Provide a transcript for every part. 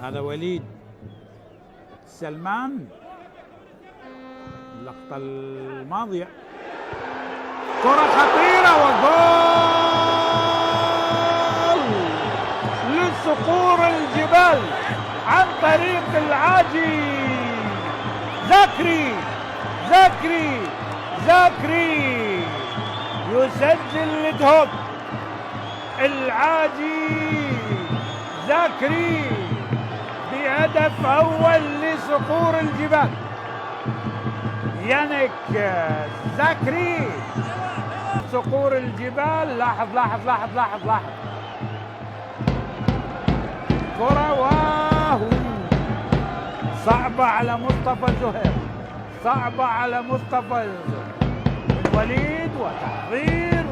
هذا وليد سلمان اللقطة الماضية، كرة خطيرة وجول لصقور الجبال عن طريق العاجي زكري يسجل لدهوك. العاجي زكري بهدف أول لصقور الجبال. يانيك زكري صقور الجبال. لاحظ كرة واو صعبة على مصطفى زهير، وليد وتحضير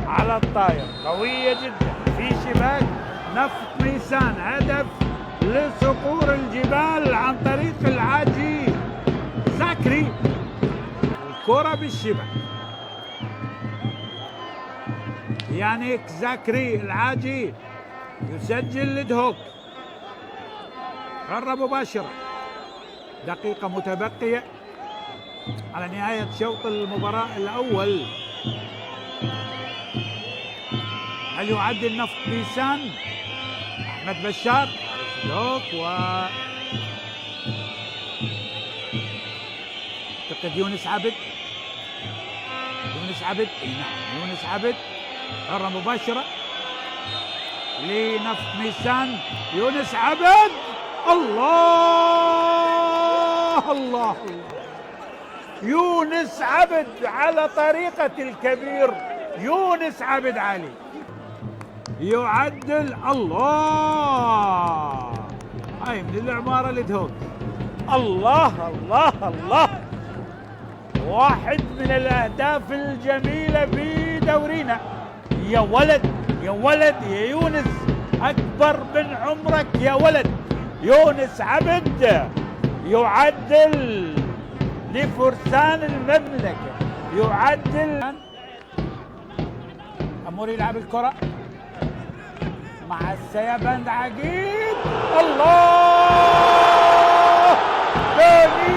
على الطاير قوية جدا في شباك نفط ميسان. هدف لصقور الجبال عن طريق العاجي زكري. الكرة بالشباك، يانيك زكري العاجي يسجل لدهوك. قرب مباشرة، دقيقة متبقية على نهاية شوط المباراة الأول. هل يعدل نفط ميسان؟ أحمد بشار دهوك اعتقد يونس عبد. يونس عبد قرب مباشرة لنفط ميسان. يونس عبد الله يونس عبد على طريقة الكبير يونس عبد علي يعدل. الله هاي من العمارة لدهوك. الله واحد من الأهداف الجميلة في دورينا. يا ولد يا يونس، أكبر من عمرك يا ولد. يونس عبد يعدل لفرسان المملكة، يعدل. أمور يلعب الكرة مع السيبند عقيد. الله ثاني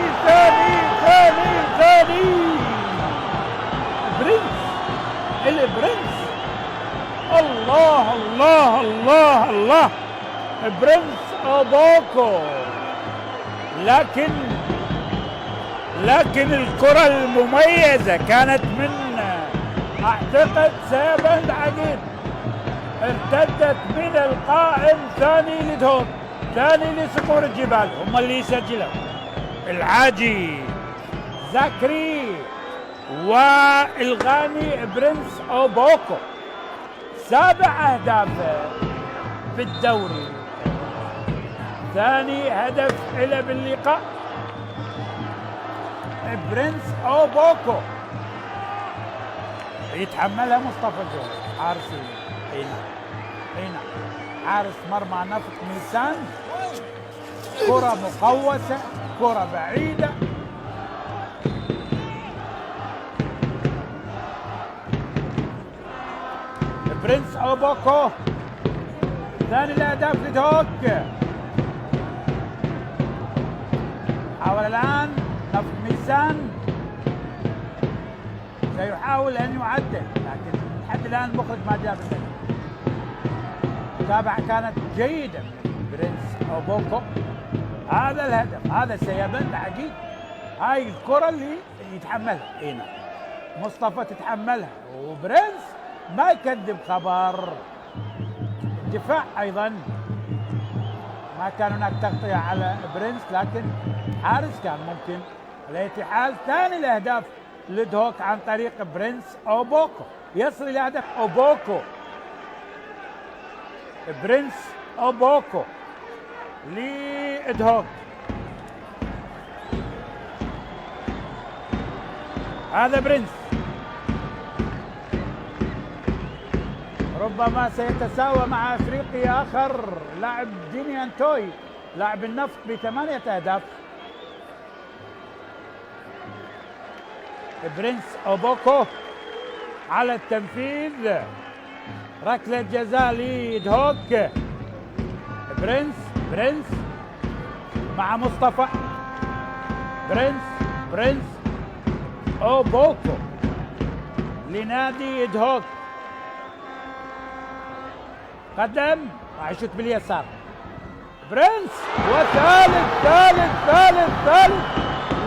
البرنس. الله برنس أوبوكو. لكن الكرة المميزة كانت من اعتقد سيبند عقيد، ارتدت من القائم. ثاني لدهوك، ثاني لصقور الجبال، هم اللي يسجلوا. العاجي زكري والغاني برنس أوبوكو 7 أهداف في الدوري. ثاني هدف إلى باللقاء برنس أوبوكو يتحملها مصطفى زهير حارس هنا حارس مرمى نفط ميسان. كرة مقوسة، كرة بعيدة. برنس أوبوكو ثاني الأهداف لدهوك. حاول الآن نفط ميسان، سيحاول أن يعدل لكن لحد الآن المخرج ما جاب النتيجة. المتابعة كانت جيدة من برنس أوبوكو. هذا الهدف، هذا سيبند عقيد. هاي الكرة اللي يتحملها هنا مصطفى، تتحملها وبرنس ما يكذب خبر. الدفاع أيضا ما كان هناك تغطية على برنس، لكن حارس كان ممكن الاتحاد. ثاني الأهداف لدهوك عن طريق برنس أوبوكو، يصل إلى هدف أوبوكو. برنس أوبوكو لدهوك. هذا برنس ربما سيتساوى مع افريقي اخر لاعب ديني انتوي لاعب النفط ب8 أهداف. برنس أوبوكو على التنفيذ، ركلة جزاء لدهوك. برنس مع مصطفى. برنس أوبوكو لنادي إدهوك. قدم راح يشوت باليسار. برنس ثالث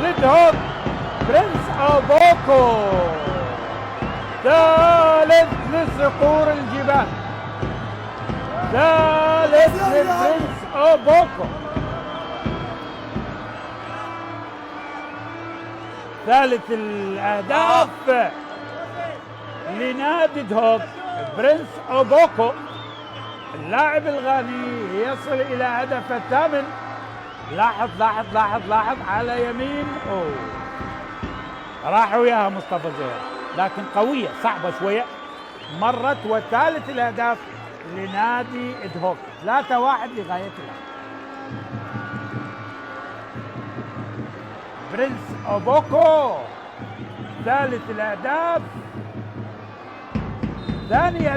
لإدهوك. برنس أوبوكو ثالث لصقور الجبال. ثالث للبرنس أوبوكو. ثالث الأهداف لنادي إدهوك. برنس أوبوكو اللاعب الغاني يصل إلى هدف الثامن. لاحظ على يمين. راح وياها مصطفى زهير لكن قوية صعبة شوية. مرت. وثالث الأهداف لنادي إدهوك. 3-1 لغاية الآن. برنس أوبوكو ثالث الأهداف. ثاني